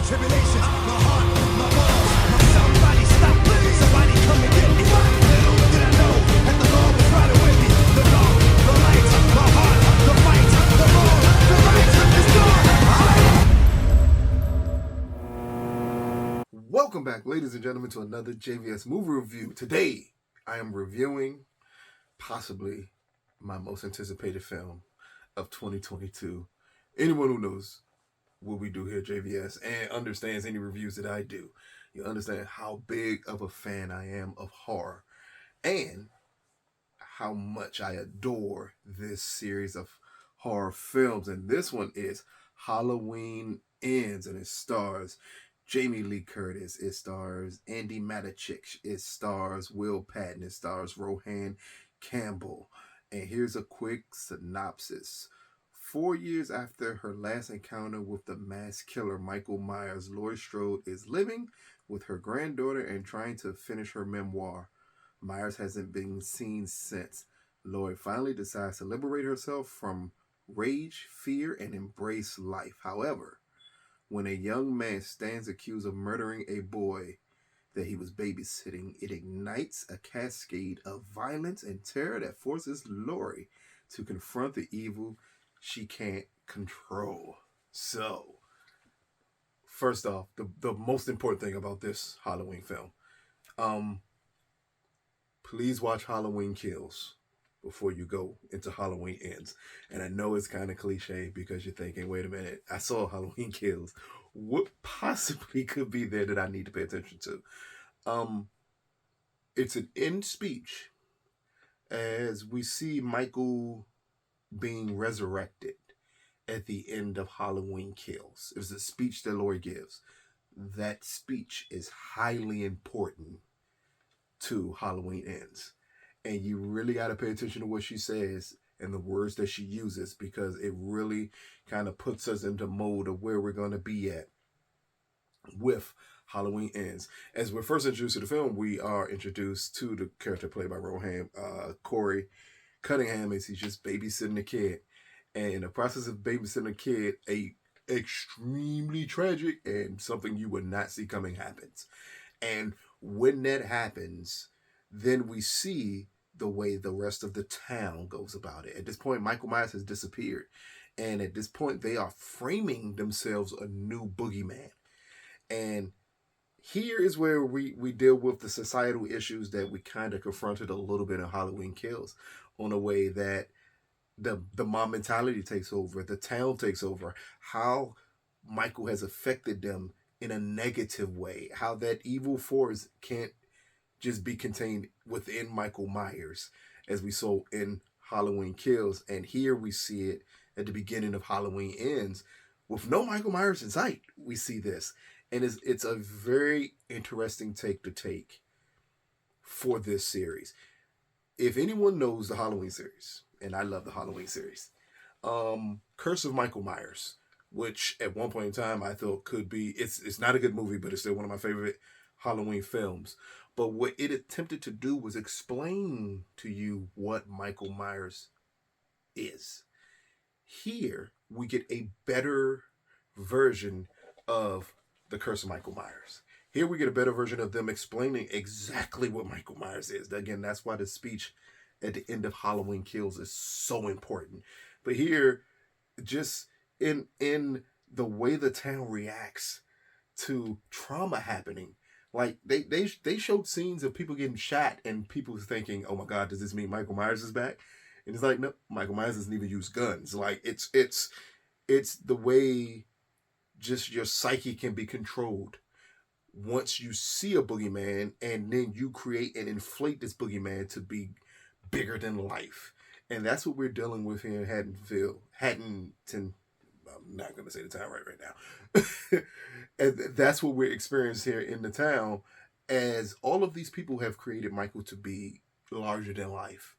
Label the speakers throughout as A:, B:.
A: tribulations, my heart, my balls, my somebody stop me, somebody come and get me. Little did I know that the Lord was riding with me. The law, the light, my heart, the fight, the wrong, the right is gone.
B: Welcome back, ladies and gentlemen, to another JVS movie review. Today, I am reviewing possibly my most anticipated film of 2022. Anyone who knows what we do here at JVS and understands any reviews that I do, you understand how big of a fan I am of horror and how much I adore this series of horror films. And this one is Halloween Ends, and it stars Jamie Lee Curtis, it stars Andi Matichak, it stars Will Patton, it stars Rohan Campbell. And here's a quick synopsis. 4 years after her last encounter with the mass killer Michael Myers, Laurie Strode is living with her granddaughter and trying to finish her memoir. Myers hasn't been seen since. Laurie finally decides to liberate herself from rage, fear, and embrace life. However, when a young man stands accused of murdering a boy that he was babysitting, it ignites a cascade of violence and terror that forces Laurie to confront the evil she can't control. So, first off, the most important thing about this Halloween film, please watch Halloween Kills before you go into Halloween Ends. And I know it's kind of cliche because you're thinking, wait a minute, I saw Halloween Kills. What possibly could be there that I need to pay attention to? It's an end speech as we see Michael being resurrected at the end of Halloween Kills. It was a speech that Laurie gives. That speech is highly important to Halloween Ends. And you really got to pay attention to what she says and the words that she uses, because it really kind of puts us into mode of where we're going to be at with Halloween Ends. As we're first introduced to the film, we are introduced to the character played by Rohan, Corey Cunningham, as he's just babysitting a kid. And in the process of babysitting a kid, a extremely tragic and something you would not see coming happens. And when that happens, then we see the way the rest of the town goes about it. At this point, Michael Myers has disappeared. And at this point, they are framing themselves a new boogeyman. And here is where we deal with the societal issues that we kind of confronted a little bit in Halloween Kills, on a way that the mom mentality takes over, the town takes over, how Michael has affected them in a negative way, how that evil force can't just be contained within Michael Myers, as we saw in Halloween Kills. And here we see it at the beginning of Halloween Ends with no Michael Myers in sight. We see this. And it's a very interesting take to take for this series. If anyone knows the Halloween series, and I love the Halloween series, Curse of Michael Myers, which at one point in time I thought could be, it's not a good movie, but it's still one of my favorite Halloween films. But what it attempted to do was explain to you what Michael Myers is. Here, we get a better version of the Curse of Michael Myers. Here we get a better version of them explaining exactly what Michael Myers is. Again, that's why the speech at the end of Halloween Kills is so important. But here, just in the way the town reacts to trauma happening, like they showed scenes of people getting shot and people thinking, oh my God, does this mean Michael Myers is back? And it's like, no, Michael Myers doesn't even use guns. Like it's the way just your psyche can be controlled once you see a boogeyman, and then you create and inflate this boogeyman to be bigger than life. And that's what we're dealing with here in Hattonton. I'm not going to say the town right now. And that's what we're experiencing here in the town, as all of these people have created Michael to be larger than life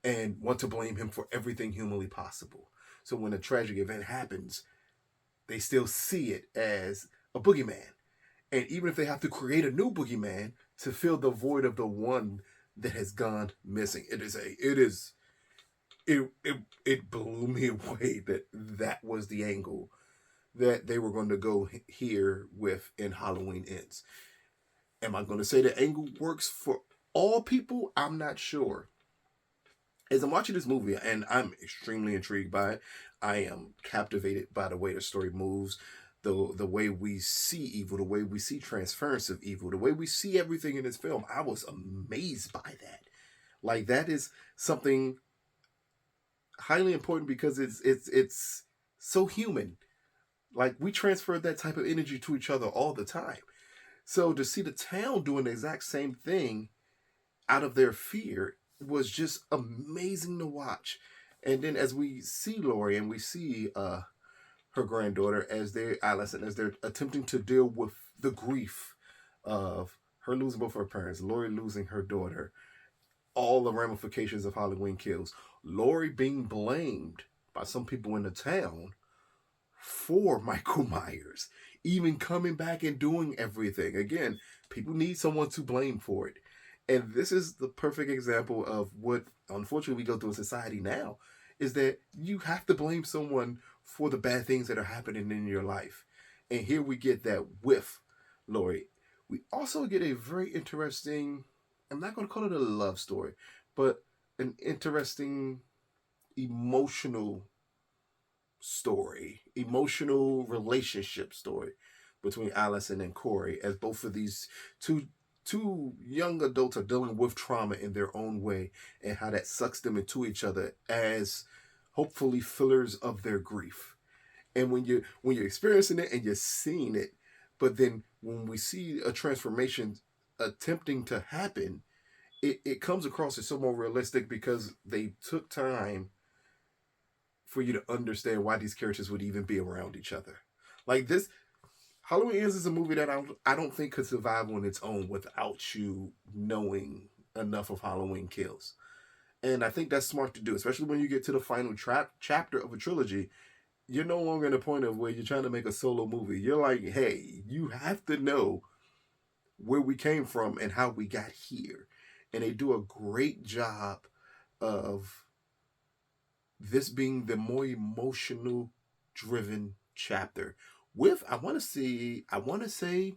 B: and want to blame him for everything humanly possible. So when a tragic event happens, they still see it as a boogeyman. And even if they have to create a new boogeyman to fill the void of the one that has gone missing, it blew me away that was the angle that they were going to go here with in Halloween Ends. Am I going to say the angle works for all people? I'm not sure. As I'm watching this movie, and I'm extremely intrigued by it, I am captivated by the way the story moves, the way we see evil, the way we see transference of evil, the way we see everything in this film. I was amazed by that. Like, that is something highly important because it's so human. Like, we transfer that type of energy to each other all the time. So to see the town doing the exact same thing out of their fear was just amazing to watch. And then as we see Laurie and we see her granddaughter as they're adolescent, as they're attempting to deal with the grief of her losing both her parents, Laurie losing her daughter, all the ramifications of Halloween Kills, Laurie being blamed by some people in the town for Michael Myers, even coming back and doing everything. Again, people need someone to blame for it. And this is the perfect example of what, unfortunately, we go through in society now, is that you have to blame someone for the bad things that are happening in your life. And here we get that with Laurie. We also get a very interesting, I'm not going to call it a love story, but an interesting emotional story, emotional relationship story between Allison and Corey, as both of these two young adults are dealing with trauma in their own way, and how that sucks them into each other as hopefully fillers of their grief. And when you're experiencing it and you're seeing it, but then when we see a transformation attempting to happen, it comes across as so more realistic because they took time for you to understand why these characters would even be around each other. Like, this Halloween Ends is a movie that I don't think could survive on its own without you knowing enough of Halloween Kills. And I think that's smart to do, especially when you get to the final chapter of a trilogy. You're no longer in the point of where you're trying to make a solo movie. You're like, hey, you have to know where we came from and how we got here. And they do a great job of this being the more emotional driven chapter. With, I want to say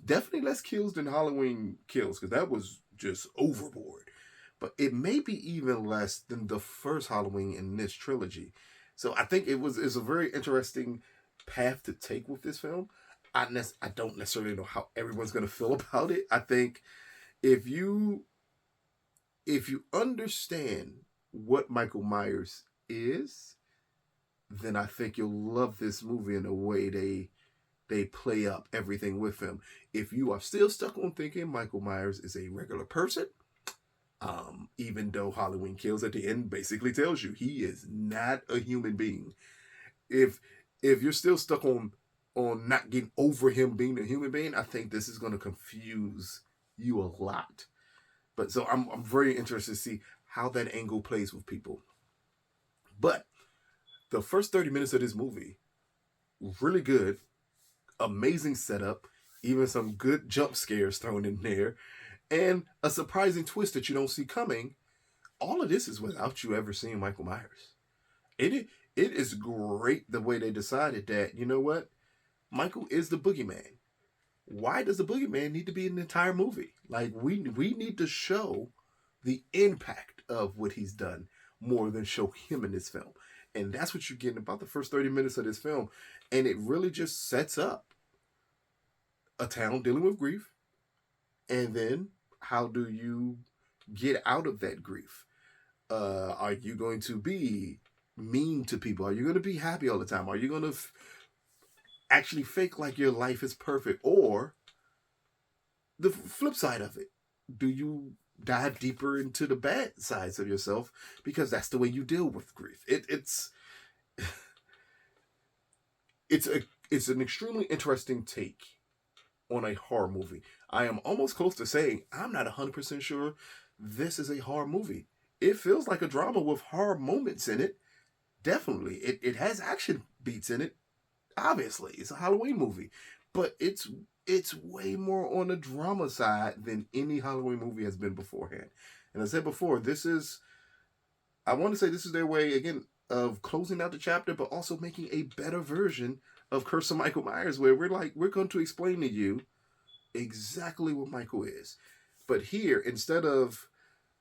B: definitely less kills than Halloween Kills, because that was just overboard. But it may be even less than the first Halloween in this trilogy. So I think it's a very interesting path to take with this film. I don't necessarily know how everyone's going to feel about it. I think if you understand what Michael Myers is, then I think you'll love this movie in the way they play up everything with him. If you are still stuck on thinking Michael Myers is a regular person, even though Halloween Kills at the end basically tells you he is not a human being. If you're still stuck on not getting over him being a human being, I think this is going to confuse you a lot. But so I'm very interested to see how that angle plays with people. But the first 30 minutes of this movie, really good, amazing setup, even some good jump scares thrown in there, and a surprising twist that you don't see coming. All of this is without you ever seeing Michael Myers. It is great the way they decided that, you know what, Michael is the boogeyman. Why does the boogeyman need to be in the entire movie? Like, we need to show the impact of what he's done more than show him in this film. And that's what you're getting about the first 30 minutes of this film. And it really just sets up a town dealing with grief. And then how do you get out of that grief? Are you going to be mean to people? Are you going to be happy all the time? Are you going to actually fake like your life is perfect? Or the flip side of it, do you dive deeper into the bad sides of yourself because that's the way you deal with grief? It's an extremely interesting take on a horror movie. I am almost close to saying I'm not 100% sure this is a horror movie. It feels like a drama with horror moments in it. Definitely. It has action beats in it. Obviously, it's a Halloween movie. But it's way more on the drama side than any Halloween movie has been beforehand. And as I said before, I want to say this is their way, again, of closing out the chapter, but also making a better version of Curse of Michael Myers, where we're going to explain to you exactly what Michael is. But here, instead of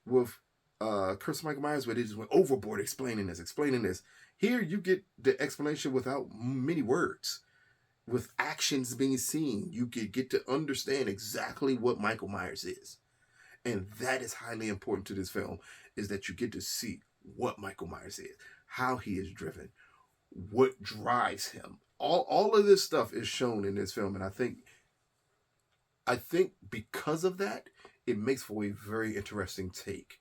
B: with Curse of Michael Myers, where they just went overboard explaining this, here you get the explanation without many words, with actions being seen. You get to understand exactly what Michael Myers is. And that is highly important to this film, is that you get to see what Michael Myers is, how he is driven, what drives him. All of this stuff is shown in this film, and I think because of that, it makes for a very interesting take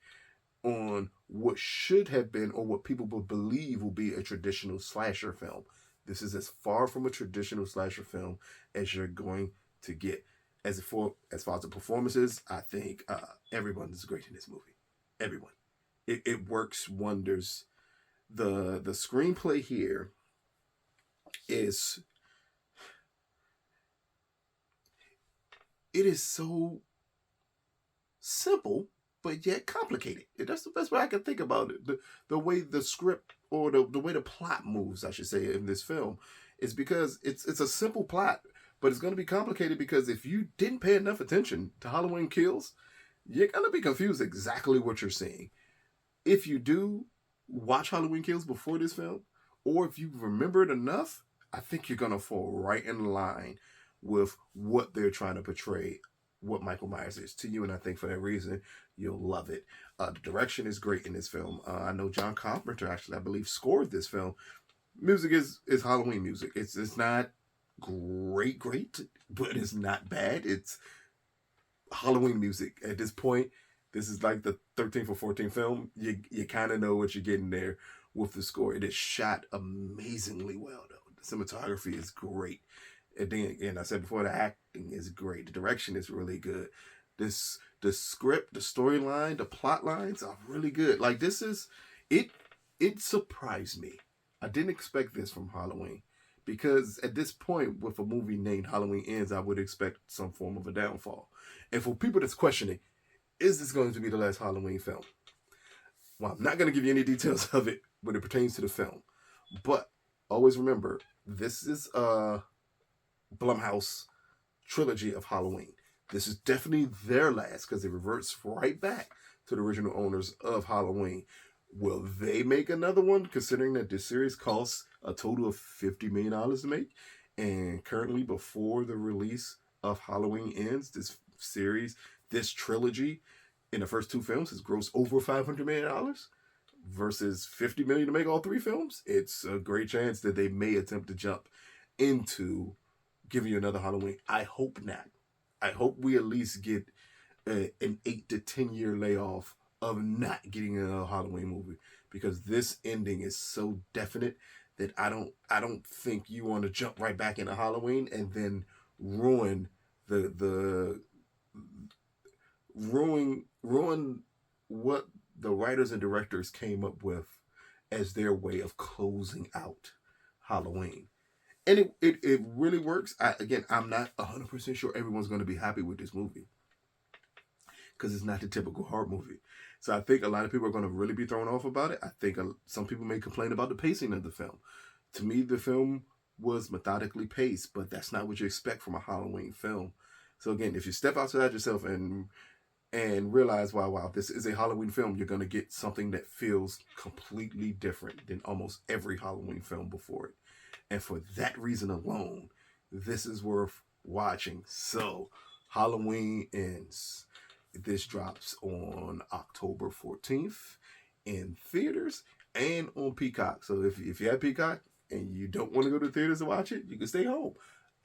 B: on what should have been, or what people would believe will be, a traditional slasher film. This is as far from a traditional slasher film as you're going to get. As far as the performances, I think everyone is great in this movie. Everyone. It works wonders. The screenplay here is, it is so simple, but yet complicated. That's the best way I can think about it. The way the script, or the way the plot moves, I should say, in this film, is because it's a simple plot, but it's going to be complicated, because if you didn't pay enough attention to Halloween Kills, you're going to be confused exactly what you're seeing. If you do watch Halloween Kills before this film, or if you remember it enough, I think you're going to fall right in line with what they're trying to portray, what Michael Myers is to you. And I think for that reason, you'll love it. The direction is great in this film. I know John Carpenter, actually, I believe, scored this film. Music is Halloween music. It's not great, but it's not bad. It's Halloween music. At this point, this is like the 13th or 14th film. You kind of know what you're getting there with the score. It is shot amazingly well, though. The cinematography is great. And then again, I said before, the acting is great. The direction is really good. The script, the storyline, the plot lines are really good. Like, this is, it surprised me. I didn't expect this from Halloween, because at this point, with a movie named Halloween Ends, I would expect some form of a downfall. And for people that's questioning, is this going to be the last Halloween film? Well, I'm not going to give you any details of it when it pertains to the film. But always remember, this is a Blumhouse trilogy of Halloween. This is definitely their last, because it reverts right back to the original owners of Halloween. Will they make another one, considering that this series costs a total of $50 million to make? And currently, before the release of Halloween Ends, this series, this trilogy, in the first two films, has grossed over $500 million versus $50 million to make all three films. It's a great chance that they may attempt to jump into giving you another Halloween. I hope not. I hope we at least get an 8 to 10 year layoff of not getting another Halloween movie, because this ending is so definite that I don't think you want to jump right back into Halloween and then ruin what the writers and directors came up with as their way of closing out Halloween. And it really works. I'm not 100% sure everyone's going to be happy with this movie, because it's not the typical horror movie. So I think a lot of people are going to really be thrown off about it. I think some people may complain about the pacing of the film. To me, the film was methodically paced, but that's not what you expect from a Halloween film. So again, if you step outside yourself and realize, wow, this is a Halloween film, you're going to get something that feels completely different than almost every Halloween film before it. And for that reason alone, this is worth watching. So, Halloween Ends. This drops on October 14th in theaters and on Peacock. So if you have Peacock and you don't want to go to theaters to watch it, you can stay home.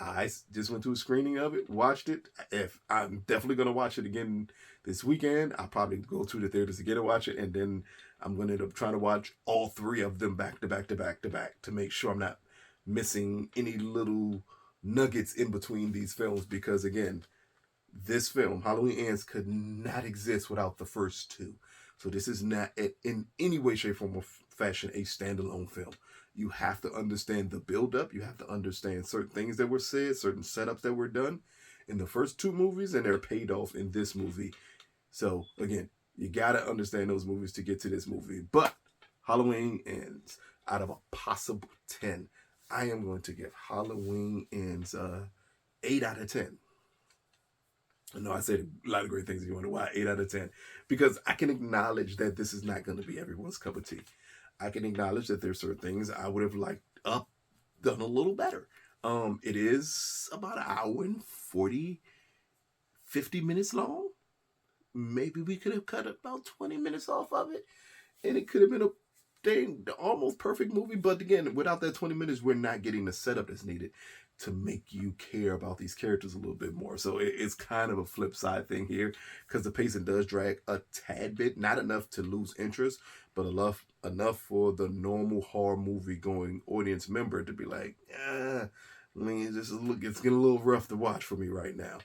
B: I just went to a screening of it, watched it. If I'm definitely going to watch it again this weekend, I'll probably go to the theaters again to watch it, and then I'm going to end up trying to watch all three of them back to make sure I'm not missing any little nuggets in between these films, because again, this film, Halloween Ends, could not exist without the first two. So this is not in any way, shape, form, or fashion a standalone film. You have to understand the build-up. You have to understand certain things that were said, certain setups that were done in the first two movies, and they're paid off in this movie. So again, you got to understand those movies to get to this movie. But Halloween Ends, out of a possible 10, I am going to give Halloween Ends 8 out of 10. I know I said a lot of great things. You wonder why 8 out of 10? Because I can acknowledge that this is not going to be everyone's cup of tea. I can acknowledge that there's certain things I would have liked done a little better. It is about an hour and 50 minutes long. Maybe we could have cut about 20 minutes off of it, and it could have been a almost perfect movie. But again, without that 20 minutes, we're not getting the setup that's needed to make you care about these characters a little bit more. So it's kind of a flip side thing here, because the pacing does drag a tad bit, not enough to lose interest, but enough for the normal horror movie going audience member to be like, I mean, it's getting a little rough to watch for me right now.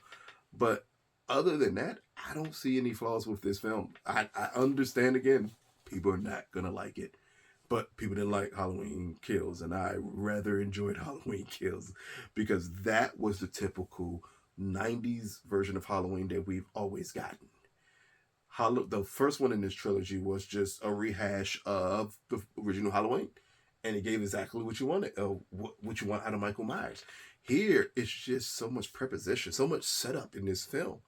B: But other than that, I don't see any flaws with this film. I understand, again, people are not gonna like it. But people didn't like Halloween Kills, and I rather enjoyed Halloween Kills, because that was the typical 90s version of Halloween that we've always gotten. The first one in this trilogy was just a rehash of the original Halloween, and it gave exactly what you wanted, what you want out of Michael Myers. Here, it's just so much preposition, so much setup in this film.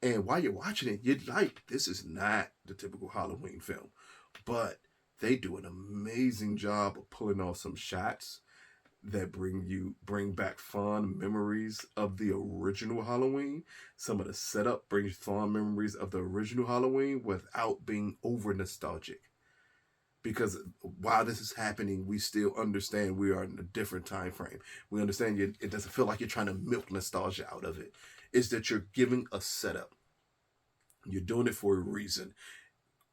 B: And while you're watching it, you're like, this is not the typical Halloween film. But they do an amazing job of pulling off some shots that bring back fond memories of the original Halloween. Some of the setup brings fond memories of the original Halloween without being over nostalgic. Because while this is happening, we still understand we are in a different time frame. We understand it doesn't feel like you're trying to milk nostalgia out of it. It's that you're giving a setup. You're doing it for a reason.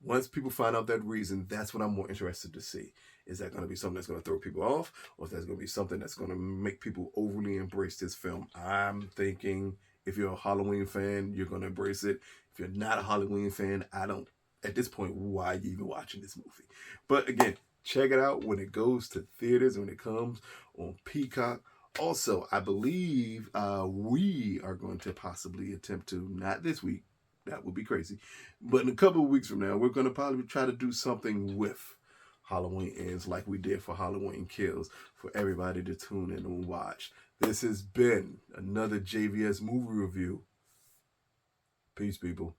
B: Once people find out that reason, that's what I'm more interested to see. Is that going to be something that's going to throw people off, or is that going to be something that's going to make people overly embrace this film? I'm thinking if you're a Halloween fan, you're going to embrace it. If you're not a Halloween fan, at this point, why are you even watching this movie? But again, check it out when it goes to theaters, when it comes on Peacock. Also, I believe we are going to possibly attempt to, not this week, that would be crazy, but in a couple of weeks from now, we're going to probably try to do something with Halloween Ends like we did for Halloween Kills, for everybody to tune in and watch. This has been another JVS movie review. Peace, people.